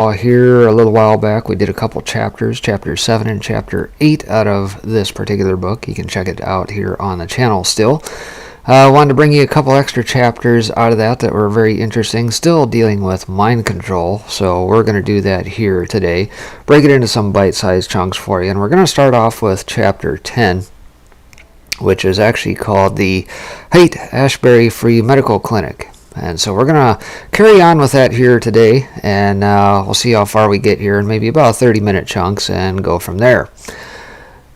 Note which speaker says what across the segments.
Speaker 1: Here a little while back we did a couple chapters, chapter 7 and chapter 8 out of this particular book. You can check it out here on the channel still. I wanted to bring you a couple extra chapters out of that were very interesting, still dealing with mind control, so we're going to do that here today. Break it into some bite-sized chunks for you, and we're going to start off with chapter 10, which is actually called the Haight-Ashbury Free Medical Clinic. And so we're going to carry on with that here today, and we'll see how far we get here in maybe about 30-minute chunks and go from there.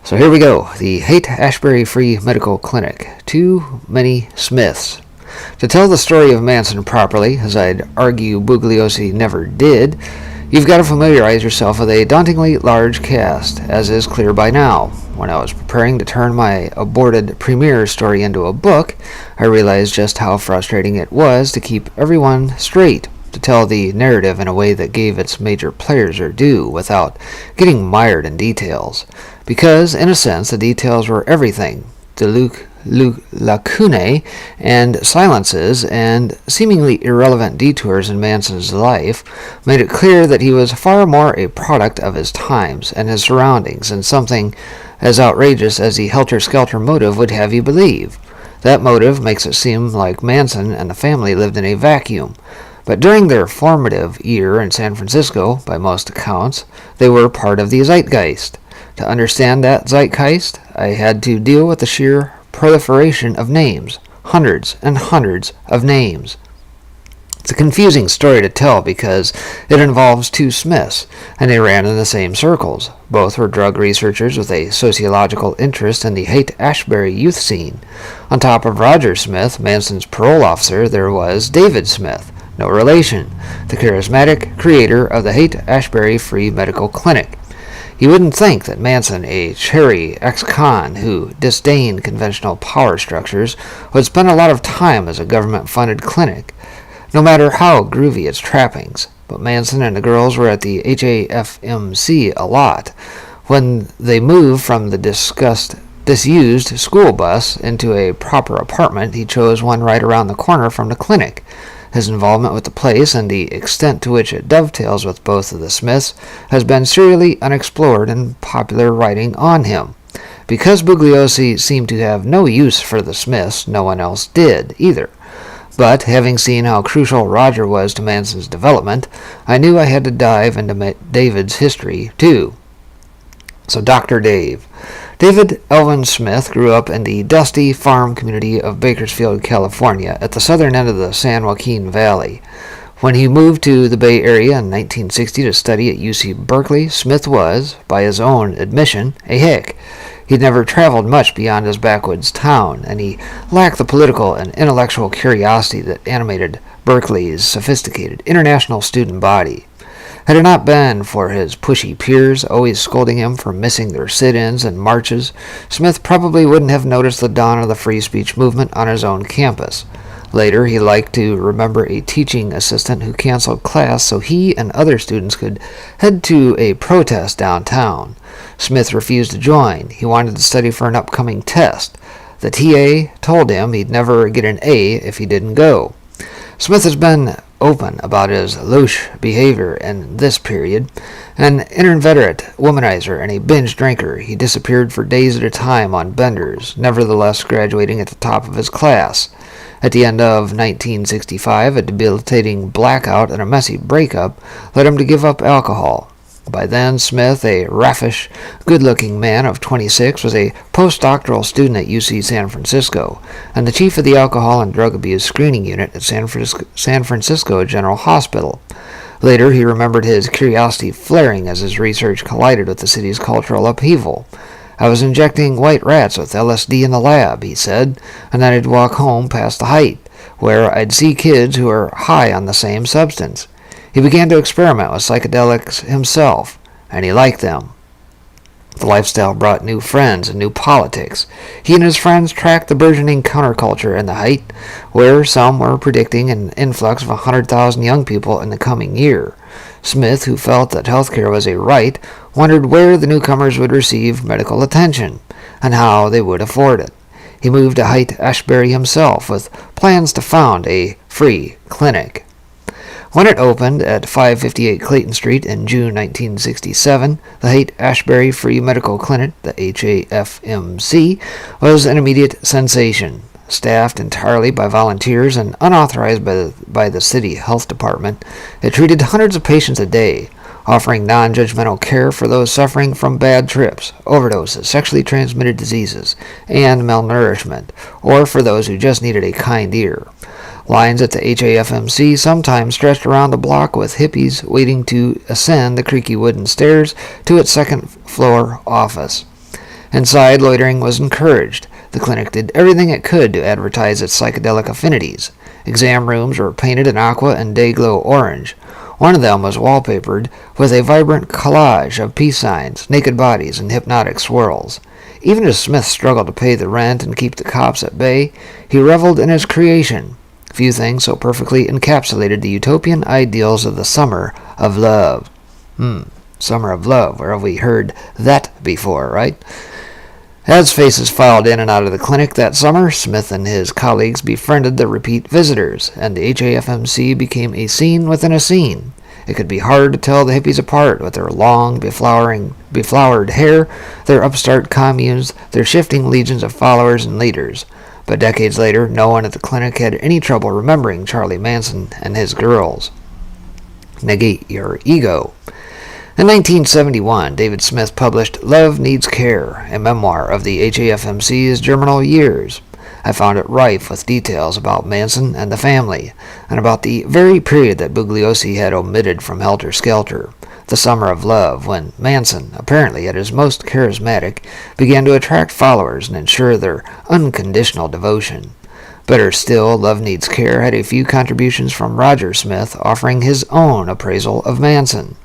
Speaker 1: So here we go. The Haight-Ashbury Free Medical Clinic. Too many Smiths. To tell the story of Manson properly, as I'd argue Bugliosi never did, you've got to familiarize yourself with a dauntingly large cast, as is clear by now. When I was preparing to turn my aborted premiere story into a book, I realized just how frustrating it was to keep everyone straight, to tell the narrative in a way that gave its major players their due without getting mired in details. Because, in a sense, the details were everything. The lacunae and silences and seemingly irrelevant detours in Manson's life made it clear that he was far more a product of his times and his surroundings than something as outrageous as the helter-skelter motive would have you believe. That motive makes it seem like Manson and the family lived in a vacuum. But during their formative year in San Francisco, by most accounts, they were part of the zeitgeist. To understand that zeitgeist, I had to deal with the sheer proliferation of names, hundreds and hundreds of names. It's a confusing story to tell because it involves two Smiths, and they ran in the same circles. Both were drug researchers with a sociological interest in the Haight-Ashbury youth scene. On top of Roger Smith, Manson's parole officer, there was David Smith, no relation, the charismatic creator of the Haight-Ashbury Free Medical Clinic. You wouldn't think that Manson, a cherry ex-con who disdained conventional power structures, would spend a lot of time as a government-funded clinic, no matter how groovy its trappings. But Manson and the girls were at the HAFMC a lot. When they moved from the disused school bus into a proper apartment, he chose one right around the corner from the clinic. His involvement with the place and the extent to which it dovetails with both of the Smiths has been serially unexplored in popular writing on him. Because Bugliosi seemed to have no use for the Smiths, no one else did either. But, having seen how crucial Roger was to Manson's development, I knew I had to dive into David's history, too. So Dr. Dave. David Elvin Smith grew up in the dusty farm community of Bakersfield, California, at the southern end of the San Joaquin Valley. When he moved to the Bay Area in 1960 to study at UC Berkeley, Smith was, by his own admission, a hick. He'd never traveled much beyond his backwoods town, and he lacked the political and intellectual curiosity that animated Berkeley's sophisticated international student body. Had it not been for his pushy peers always scolding him for missing their sit-ins and marches, Smith probably wouldn't have noticed the dawn of the free speech movement on his own campus. Later, he liked to remember a teaching assistant who canceled class so he and other students could head to a protest downtown. Smith refused to join. He wanted to study for an upcoming test. The TA told him he'd never get an A if he didn't go. Smith has been open about his louche behavior in this period. An inveterate womanizer and a binge drinker, he disappeared for days at a time on benders, nevertheless graduating at the top of his class. At the end of 1965, a debilitating blackout and a messy breakup led him to give up alcohol. By then, Smith, a raffish, good-looking man of 26, was a postdoctoral student at UC San Francisco and the chief of the Alcohol and Drug Abuse Screening Unit at San Francisco General Hospital. Later, he remembered his curiosity flaring as his research collided with the city's cultural upheaval. "I was injecting white rats with LSD in the lab," he said, "and then I'd walk home past the Haight, where I'd see kids who were high on the same substance. He began to experiment with psychedelics himself, and he liked them. The lifestyle brought new friends and new politics. He and his friends tracked the burgeoning counterculture in the Haight, where some were predicting an influx of 100,000 young people in the coming year. Smith, who felt that healthcare was a right, wondered where the newcomers would receive medical attention, and how they would afford it. He moved to Haight-Ashbury himself, with plans to found a free clinic. When it opened at 558 Clayton Street in June 1967, the Haight-Ashbury Free Medical Clinic, the HAFMC, was an immediate sensation. Staffed entirely by volunteers and unauthorized by the city health department, it treated hundreds of patients a day, offering non-judgmental care for those suffering from bad trips, overdoses, sexually transmitted diseases, and malnourishment, or for those who just needed a kind ear. Lines at the HAFMC sometimes stretched around the block with hippies waiting to ascend the creaky wooden stairs to its second-floor office. Inside, loitering was encouraged. The clinic did everything it could to advertise its psychedelic affinities. Exam rooms were painted in aqua and day-glow orange. One of them was wallpapered with a vibrant collage of peace signs, naked bodies, and hypnotic swirls. Even as Smith struggled to pay the rent and keep the cops at bay, he reveled in his creation. Few things so perfectly encapsulated the utopian ideals of the summer of love. Summer of love. Where have we heard that before, right? As faces filed in and out of the clinic that summer, Smith and his colleagues befriended the repeat visitors, and the HAFMC became a scene within a scene. It could be hard to tell the hippies apart with their long, beflowered hair, their upstart communes, their shifting legions of followers and leaders. But decades later, no one at the clinic had any trouble remembering Charlie Manson and his girls. Negate your ego. In 1971, David Smith published Love Needs Care, a memoir of the HAFMC's germinal years. I found it rife with details about Manson and the family, and about the very period that Bugliosi had omitted from Helter Skelter, the summer of love, when Manson, apparently at his most charismatic, began to attract followers and ensure their unconditional devotion. Better still, Love Needs Care had a few contributions from Roger Smith offering his own appraisal of Manson.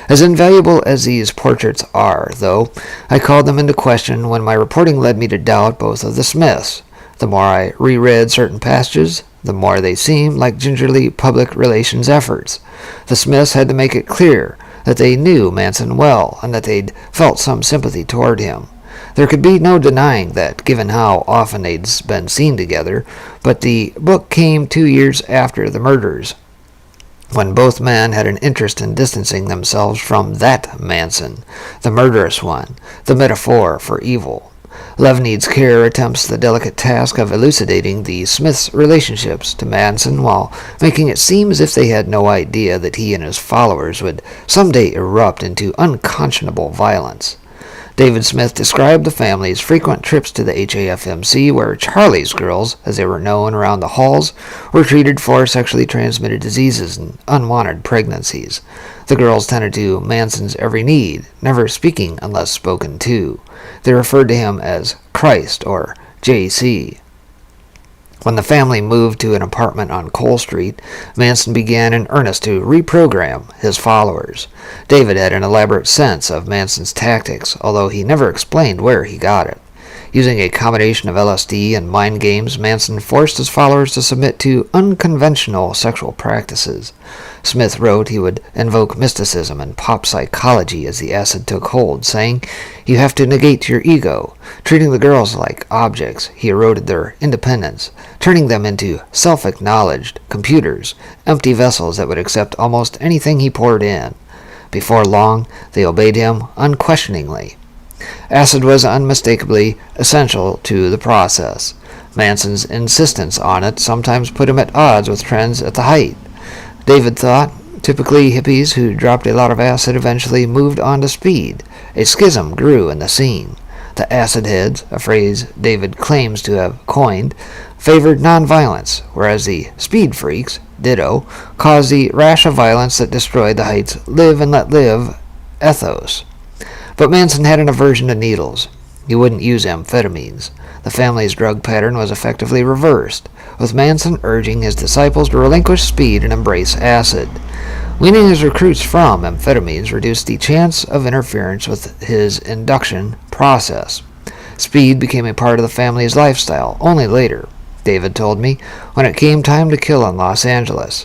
Speaker 1: As invaluable as these portraits are, though, I called them into question when my reporting led me to doubt both of the Smiths. The more I reread certain passages, the more they seemed like gingerly public relations efforts. The Smiths had to make it clear that they knew Manson well and that they'd felt some sympathy toward him. There could be no denying that, given how often they'd been seen together, but the book came 2 years after the murders, when both men had an interest in distancing themselves from that Manson, the murderous one, the metaphor for evil. Love Needs Care attempts the delicate task of elucidating the Smiths' relationships to Manson while making it seem as if they had no idea that he and his followers would someday erupt into unconscionable violence. David Smith described the family's frequent trips to the HAFMC, where Charlie's girls, as they were known around the halls, were treated for sexually transmitted diseases and unwanted pregnancies. The girls tended to Manson's every need, never speaking unless spoken to. They referred to him as Christ or JC. When the family moved to an apartment on Cole Street, Manson began in earnest to reprogram his followers. David had an elaborate sense of Manson's tactics, although he never explained where he got it. Using a combination of LSD and mind games, Manson forced his followers to submit to unconventional sexual practices. Smith wrote he would invoke mysticism and pop psychology as the acid took hold, saying, "You have to negate your ego." Treating the girls like objects, he eroded their independence, turning them into self-acknowledged computers, empty vessels that would accept almost anything he poured in. Before long, they obeyed him unquestioningly. Acid was unmistakably essential to the process. Manson's insistence on it sometimes put him at odds with trends at the height. David thought, typically hippies who dropped a lot of acid eventually moved on to speed. A schism grew in the scene. The acid heads, a phrase David claims to have coined, favored nonviolence, whereas the speed freaks, ditto, caused the rash of violence that destroyed the height's live and let live ethos. But Manson had an aversion to needles. He wouldn't use amphetamines. The family's drug pattern was effectively reversed, with Manson urging his disciples to relinquish speed and embrace acid. Weaning his recruits from amphetamines reduced the chance of interference with his induction process. Speed became a part of the family's lifestyle only later, David told me, when it came time to kill in Los Angeles.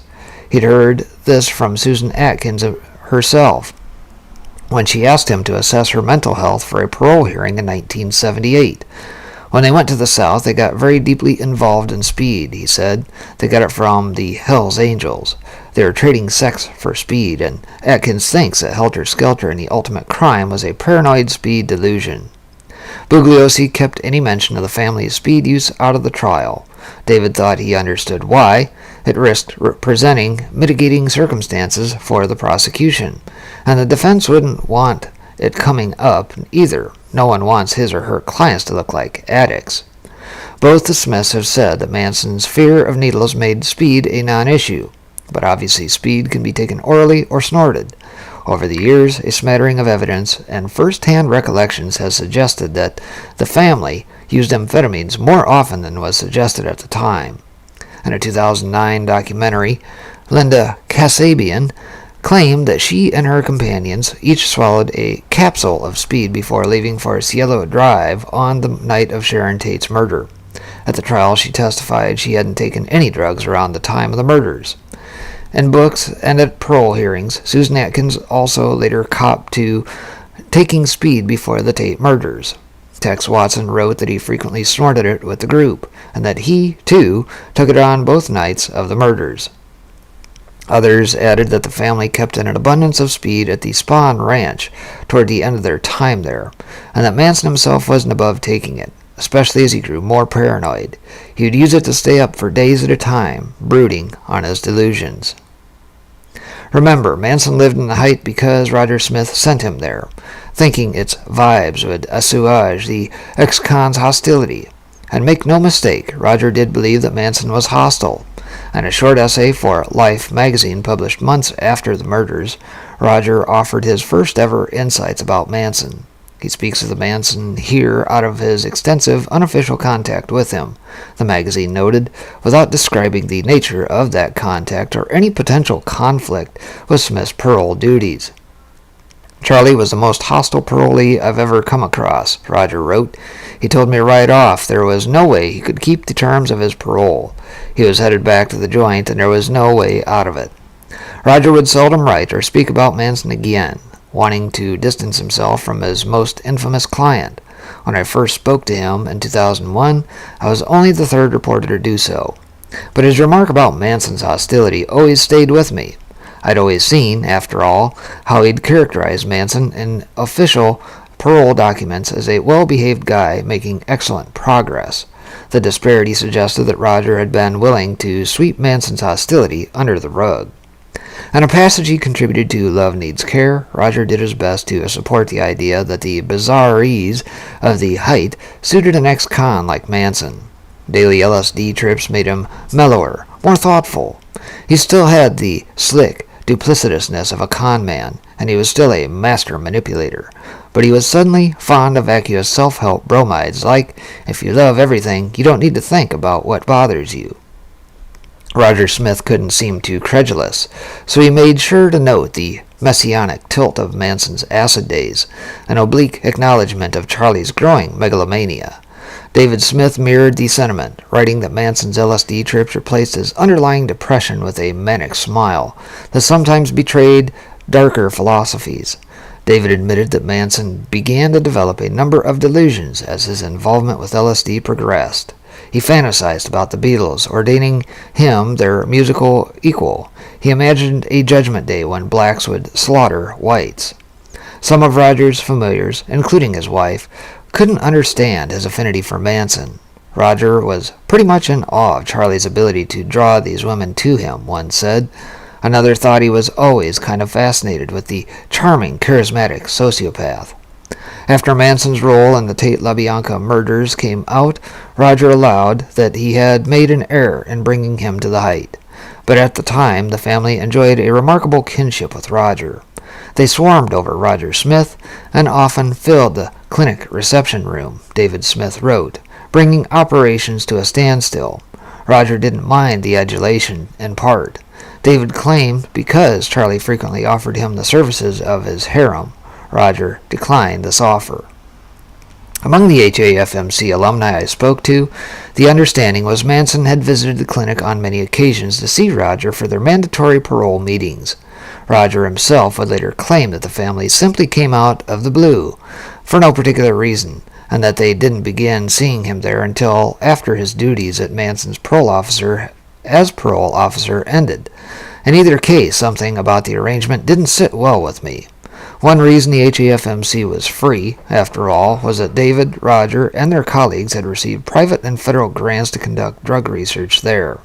Speaker 1: He'd heard this from Susan Atkins herself, when she asked him to assess her mental health for a parole hearing in 1978. When they went to the South, they got very deeply involved in speed, he said. They got it from the Hells Angels. They were trading sex for speed, and Atkins thinks that Helter Skelter and the ultimate crime was a paranoid speed delusion. Bugliosi kept any mention of the family's speed use out of the trial. David thought he understood why. It risked presenting mitigating circumstances for the prosecution, and the defense wouldn't want it coming up either. No one wants his or her clients to look like addicts. Both the Smiths have said that Manson's fear of needles made speed a non-issue, but obviously speed can be taken orally or snorted. Over the years, a smattering of evidence and first-hand recollections has suggested that the family used amphetamines more often than was suggested at the time. In a 2009 documentary, Linda Kasabian claimed that she and her companions each swallowed a capsule of speed before leaving for Cielo Drive on the night of Sharon Tate's murder. At the trial, she testified she hadn't taken any drugs around the time of the murders. In books and at parole hearings, Susan Atkins also later copped to taking speed before the Tate murders. Tex Watson wrote that he frequently snorted it with the group, and that he, too, took it on both nights of the murders. Others added that the family kept an abundance of speed at the Spawn Ranch toward the end of their time there, and that Manson himself wasn't above taking it, especially as he grew more paranoid. He would use it to stay up for days at a time, brooding on his delusions. Remember, Manson lived in the Height because Roger Smith sent him there, thinking its vibes would assuage the ex-con's hostility. And make no mistake, Roger did believe that Manson was hostile. In a short essay for Life magazine published months after the murders, Roger offered his first ever insights about Manson. He speaks of the Manson here out of his extensive unofficial contact with him, the magazine noted, without describing the nature of that contact or any potential conflict with Smith's parole duties. Charlie was the most hostile parolee I've ever come across, Roger wrote. He told me right off there was no way he could keep the terms of his parole. He was headed back to the joint, and there was no way out of it. Roger would seldom write or speak about Manson again, wanting to distance himself from his most infamous client. When I first spoke to him in 2001, I was only the third reporter to do so. But his remark about Manson's hostility always stayed with me. I'd always seen, after all, how he'd characterized Manson in official parole documents as a well-behaved guy making excellent progress. The disparity suggested that Roger had been willing to sweep Manson's hostility under the rug. In a passage he contributed to Love Needs Care, Roger did his best to support the idea that the bizarreries of the Height suited an ex-con like Manson. Daily LSD trips made him mellower, more thoughtful. He still had the slick duplicitousness of a con man, and he was still a master manipulator. But he was suddenly fond of vacuous self-help bromides like, if you love everything, you don't need to think about what bothers you. Roger Smith couldn't seem too credulous, so he made sure to note the messianic tilt of Manson's acid days, an oblique acknowledgement of Charlie's growing megalomania. David Smith mirrored the sentiment, writing that Manson's LSD trips replaced his underlying depression with a manic smile that sometimes betrayed darker philosophies. David admitted that Manson began to develop a number of delusions as his involvement with LSD progressed. He fantasized about the Beatles, ordaining him their musical equal. He imagined a judgment day when blacks would slaughter whites. Some of Roger's familiars, including his wife, couldn't understand his affinity for Manson. Roger was pretty much in awe of Charlie's ability to draw these women to him, one said. Another thought he was always kind of fascinated with the charming, charismatic sociopath. After Manson's role in the Tate LaBianca murders came out, Roger allowed that he had made an error in bringing him to the Height. But at the time, the family enjoyed a remarkable kinship with Roger. They swarmed over Roger Smith and often filled the clinic reception room, David Smith wrote, bringing operations to a standstill. Roger didn't mind the adulation, in part. David claimed because Charlie frequently offered him the services of his harem, Roger declined this offer. Among the HAFMC alumni I spoke to, the understanding was Manson had visited the clinic on many occasions to see Roger for their mandatory parole meetings. Roger himself would later claim that the family simply came out of the blue, for no particular reason, and that they didn't begin seeing him there until after his duties at Manson's parole officer ended. In either case, something about the arrangement didn't sit well with me. One reason the HAFMC was free, after all, was that David, Roger, and their colleagues had received private and federal grants to conduct drug research there.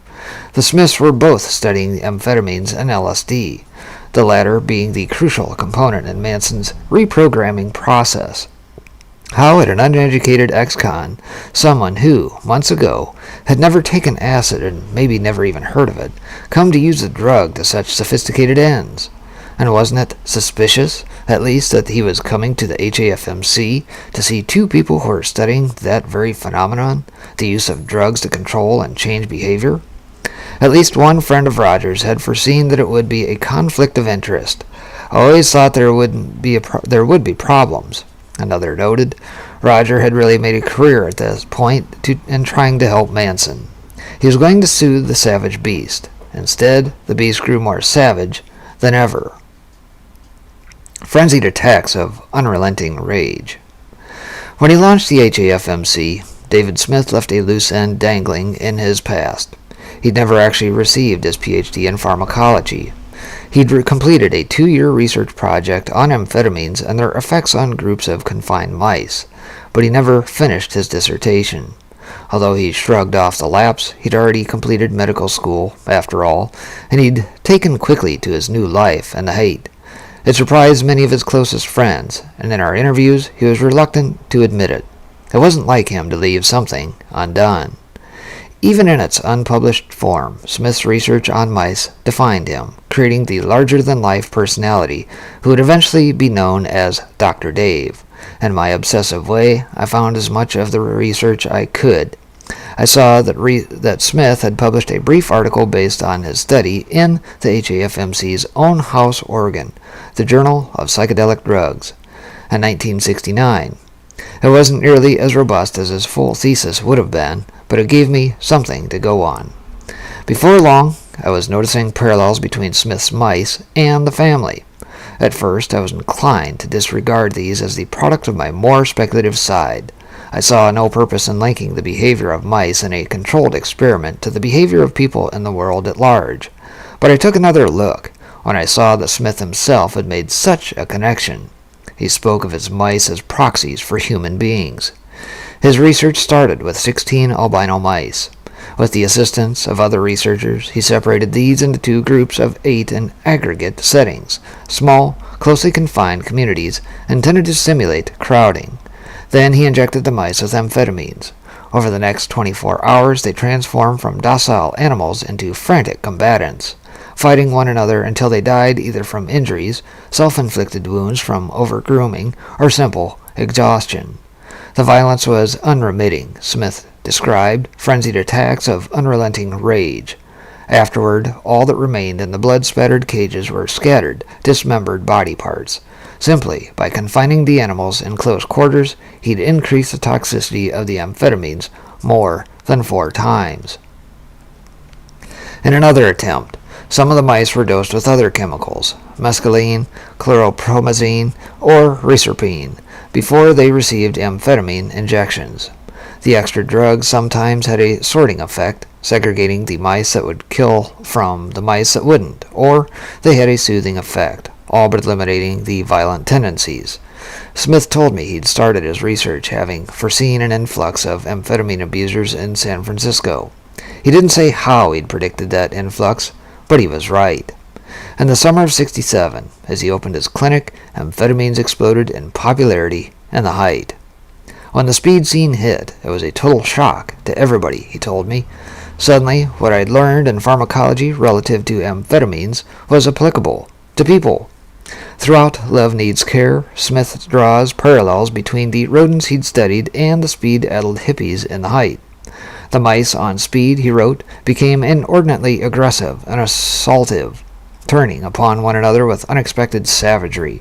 Speaker 1: The Smiths were both studying amphetamines and LSD, the latter being the crucial component in Manson's reprogramming process. How had an uneducated ex-con, someone who, months ago, had never taken acid and maybe never even heard of it, come to use the drug to such sophisticated ends? And wasn't it suspicious, at least, that he was coming to the HAFMC to see two people who were studying that very phenomenon, the use of drugs to control and change behavior? At least one friend of Roger's had foreseen that it would be a conflict of interest. I always thought there would be problems. Another noted, Roger had really made a career at this point in trying to help Manson. He was going to soothe the savage beast. Instead, the beast grew more savage than ever. Frenzied attacks of unrelenting rage. When he launched the HAFMC, David Smith left a loose end dangling in his past. He'd never actually received his PhD in pharmacology. He'd completed a 2-year research project on amphetamines and their effects on groups of confined mice, but he never finished his dissertation. Although he shrugged off the lapse, he'd already completed medical school, after all, and he'd taken quickly to his new life and the hate. It surprised many of his closest friends, and in our interviews he was reluctant to admit it. It wasn't like him to leave something undone. Even in its unpublished form, Smith's research on mice defined him, creating the larger-than-life personality who would eventually be known as Dr. Dave. In my obsessive way, I found as much of the research I could. I saw that Smith had published a brief article based on his study in the HAFMC's own house organ, the Journal of Psychedelic Drugs, in 1969. It wasn't nearly as robust as his full thesis would have been, but it gave me something to go on. Before long, I was noticing parallels between Smith's mice and the family. At first, I was inclined to disregard these as the product of my more speculative side. I saw no purpose in linking the behavior of mice in a controlled experiment to the behavior of people in the world at large. But I took another look when I saw that Smith himself had made such a connection. He spoke of his mice as proxies for human beings. His research started with 16 albino mice. With the assistance of other researchers, he separated these into 2 groups of 8 in aggregate settings, small, closely confined communities intended to simulate crowding. Then he injected the mice with amphetamines. Over the next 24 hours, they transformed from docile animals into frantic combatants, fighting one another until they died either from injuries, self-inflicted wounds from over-grooming, or simple exhaustion. The violence was unremitting, Smith described, frenzied attacks of unrelenting rage. Afterward, all that remained in the blood-spattered cages were scattered, dismembered body parts. Simply by confining the animals in close quarters, he'd increased the toxicity of the amphetamines more than 4 times. In another attempt, some of the mice were dosed with other chemicals, mescaline, chloropromazine, or reserpine, before they received amphetamine injections. The extra drugs sometimes had a sorting effect, segregating the mice that would kill from the mice that wouldn't, or they had a soothing effect, all but eliminating the violent tendencies. Smith told me he'd started his research having foreseen an influx of amphetamine abusers in San Francisco. He didn't say how he'd predicted that influx, but he was right. In the summer of '67, as he opened his clinic, amphetamines exploded in popularity and the height. When the speed scene hit, it was a total shock to everybody, he told me. Suddenly, what I'd learned in pharmacology relative to amphetamines was applicable to people. Throughout Love Needs Care, Smith draws parallels between the rodents he'd studied and the speed-addled hippies in the height. The mice on speed, he wrote, became inordinately aggressive and assaultive, turning upon one another with unexpected savagery.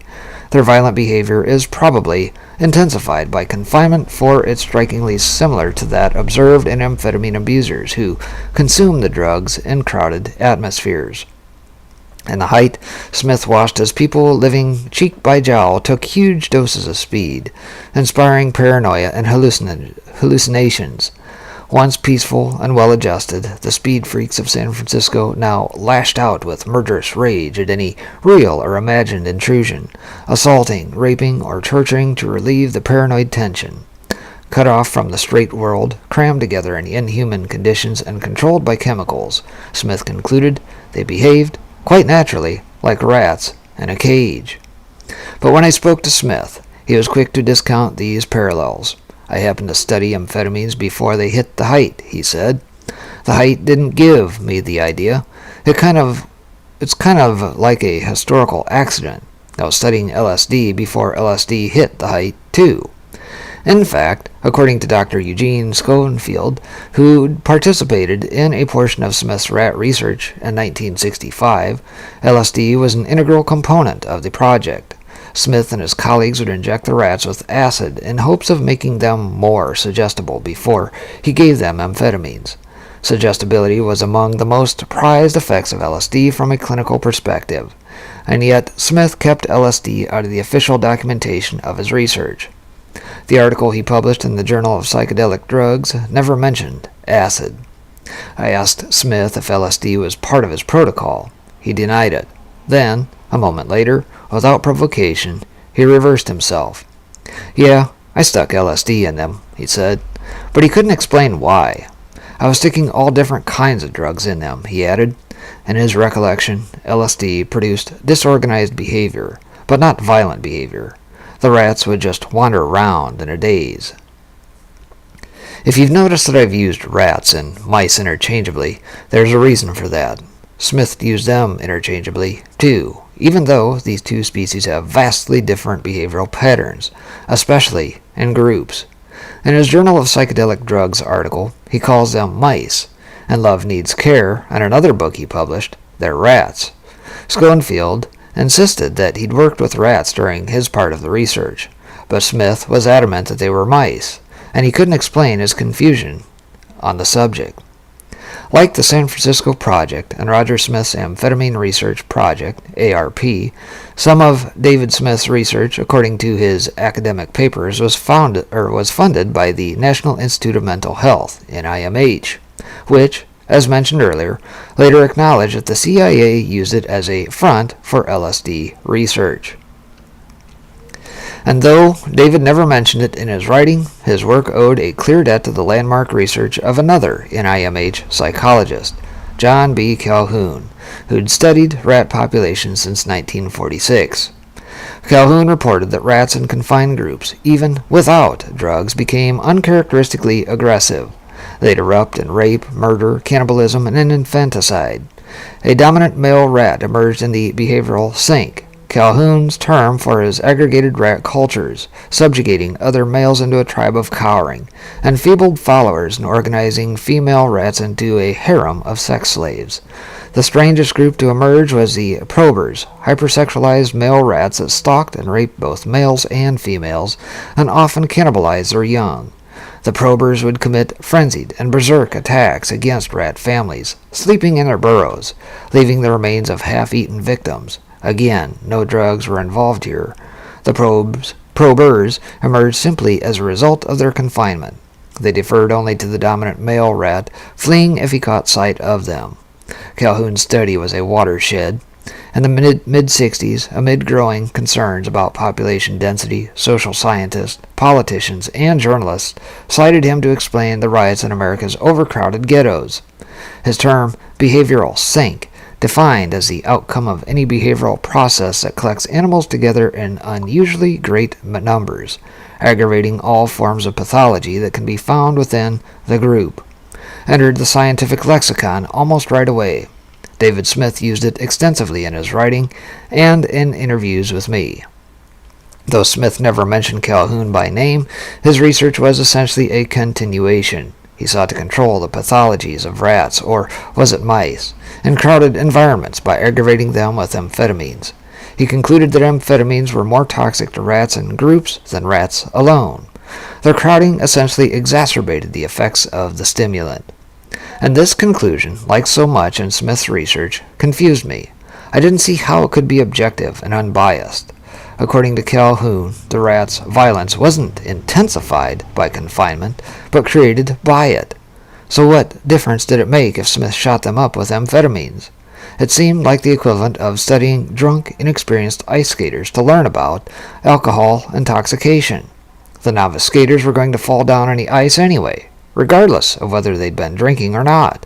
Speaker 1: Their violent behavior is probably intensified by confinement, for it's strikingly similar to that observed in amphetamine abusers who consume the drugs in crowded atmospheres. In the height, Smith watched as people living cheek by jowl took huge doses of speed, inspiring paranoia and hallucinations. Once peaceful and well-adjusted, the speed freaks of San Francisco now lashed out with murderous rage at any real or imagined intrusion, assaulting, raping, or torturing to relieve the paranoid tension. Cut off from the straight world, crammed together in inhuman conditions and controlled by chemicals, Smith concluded they behaved, quite naturally, like rats in a cage. But when I spoke to Smith, he was quick to discount these parallels. I happened to study amphetamines before they hit the height, he said. The height didn't give me the idea. It's kind of like a historical accident. I was studying LSD before LSD hit the height, too. In fact, according to Dr. Eugene Schoenfield, who participated in a portion of Smith's rat research in 1965, LSD was an integral component of the project. Smith and his colleagues would inject the rats with acid in hopes of making them more suggestible before he gave them amphetamines. Suggestibility was among the most prized effects of LSD from a clinical perspective, and yet Smith kept LSD out of the official documentation of his research. The article he published in the Journal of Psychedelic Drugs never mentioned acid. I asked Smith if LSD was part of his protocol. He denied it. Then, a moment later, without provocation, he reversed himself. Yeah, I stuck LSD in them, he said, but he couldn't explain why. I was sticking all different kinds of drugs in them, he added. In his recollection, LSD produced disorganized behavior, but not violent behavior. The rats would just wander around in a daze. If you've noticed that I've used rats and mice interchangeably, there's a reason for that. Smith used them interchangeably, too, even though these two species have vastly different behavioral patterns, especially in groups. In his Journal of Psychedelic Drugs article, he calls them mice, and Love Needs Care, and another book he published, they're rats. Schoenfield insisted that he'd worked with rats during his part of the research, but Smith was adamant that they were mice, and he couldn't explain his confusion on the subject. Like the San Francisco Project and Roger Smith's Amphetamine Research Project, ARP, some of David Smith's research, according to his academic papers, was funded by the National Institute of Mental Health, NIMH, which, as mentioned earlier, later acknowledged that the CIA used it as a front for LSD research. And though David never mentioned it in his writing, his work owed a clear debt to the landmark research of another NIMH psychologist, John B. Calhoun, who'd studied rat populations since 1946. Calhoun reported that rats in confined groups, even without drugs, became uncharacteristically aggressive. They'd erupt in rape, murder, cannibalism, and infanticide. A dominant male rat emerged in the behavioral sink, Calhoun's term for his aggregated rat cultures, subjugating other males into a tribe of cowering, enfeebled followers and organizing female rats into a harem of sex slaves. The strangest group to emerge was the probers, hypersexualized male rats that stalked and raped both males and females, and often cannibalized their young. The probers would commit frenzied and berserk attacks against rat families, sleeping in their burrows, leaving the remains of half-eaten victims. Again, no drugs were involved here. The probers emerged simply as a result of their confinement. They deferred only to the dominant male rat, fleeing if he caught sight of them. Calhoun's study was a watershed. In the mid-60s, amid growing concerns about population density, social scientists, politicians, and journalists cited him to explain the riots in America's overcrowded ghettos. His term, behavioral sink, defined as the outcome of any behavioral process that collects animals together in unusually great numbers, aggravating all forms of pathology that can be found within the group, entered the scientific lexicon almost right away. David Smith used it extensively in his writing and in interviews with me. Though Smith never mentioned Calhoun by name, his research was essentially a continuation. He sought to control the pathologies of rats, or was it mice, in crowded environments by aggravating them with amphetamines. He concluded that amphetamines were more toxic to rats in groups than rats alone. Their crowding essentially exacerbated the effects of the stimulant. And this conclusion, like so much in Smith's research, confused me. I didn't see how it could be objective and unbiased. According to Calhoun, the rats' violence wasn't intensified by confinement, but created by it. So what difference did it make if Smith shot them up with amphetamines? It seemed like the equivalent of studying drunk, inexperienced ice skaters to learn about alcohol intoxication. The novice skaters were going to fall down on the ice anyway, regardless of whether they'd been drinking or not.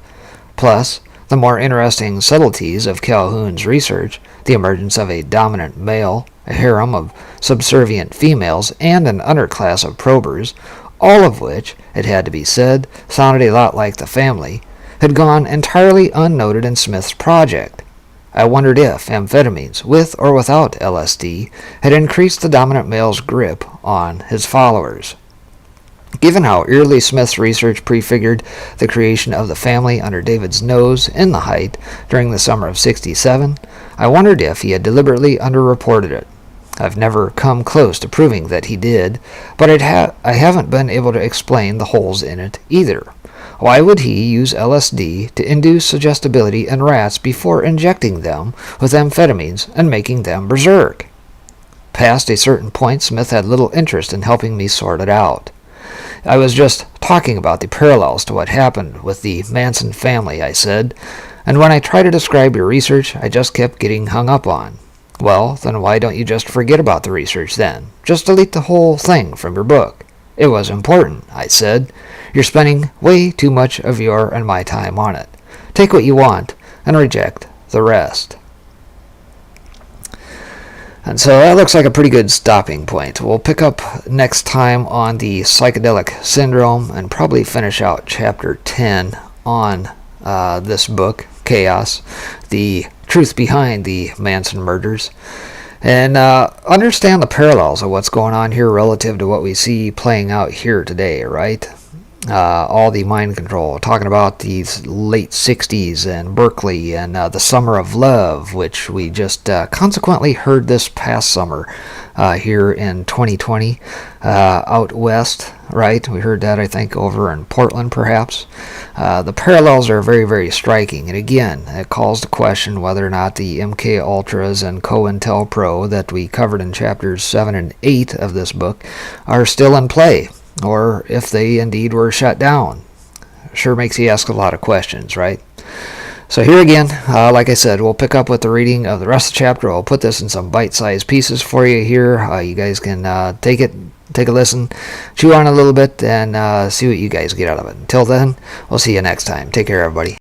Speaker 1: Plus, the more interesting subtleties of Calhoun's research, the emergence of a dominant male, a harem of subservient females, and an underclass of probers, all of which, it had to be said, sounded a lot like the family, had gone entirely unnoted in Smith's project. I wondered if amphetamines, with or without LSD, had increased the dominant male's grip on his followers. Given how eerily Smith's research prefigured the creation of the family under David's nose in the Height during the summer of '67, I wondered if he had deliberately underreported it. I've never come close to proving that he did, but I haven't been able to explain the holes in it either. Why would he use LSD to induce suggestibility in rats before injecting them with amphetamines and making them berserk? Past a certain point, Smith had little interest in helping me sort it out. I was just talking about the parallels to what happened with the Manson family, I said, and when I try to describe your research, I just kept getting hung up on. Well, then why don't you just forget about the research then? Just delete the whole thing from your book. It was important, I said. You're spending way too much of your and my time on it. Take what you want and reject the rest. And so that looks like a pretty good stopping point. We'll pick up next time on the psychedelic syndrome and probably finish out chapter 10 on this book, Chaos, the truth behind the Manson murders, and understand the parallels of what's going on here relative to what we see playing out here today, right? All the mind control, talking about these late 60s and Berkeley and the Summer of Love, which we just consequently heard this past summer here in 2020 out west, right? We heard that, I think, over in Portland, perhaps. The parallels are very, very striking, and again, it calls to question whether or not the MK Ultras and COINTELPRO that we covered in chapters 7 and 8 of this book are still in play, or if they indeed were shut down. Sure makes you ask a lot of questions, right? So here again, like I said, we'll pick up with the reading of the rest of the chapter. I'll put this in some bite-sized pieces for you here. You guys can take a listen, chew on it a little bit, and see what you guys get out of it. Until then, we'll see you next time. Take care, everybody.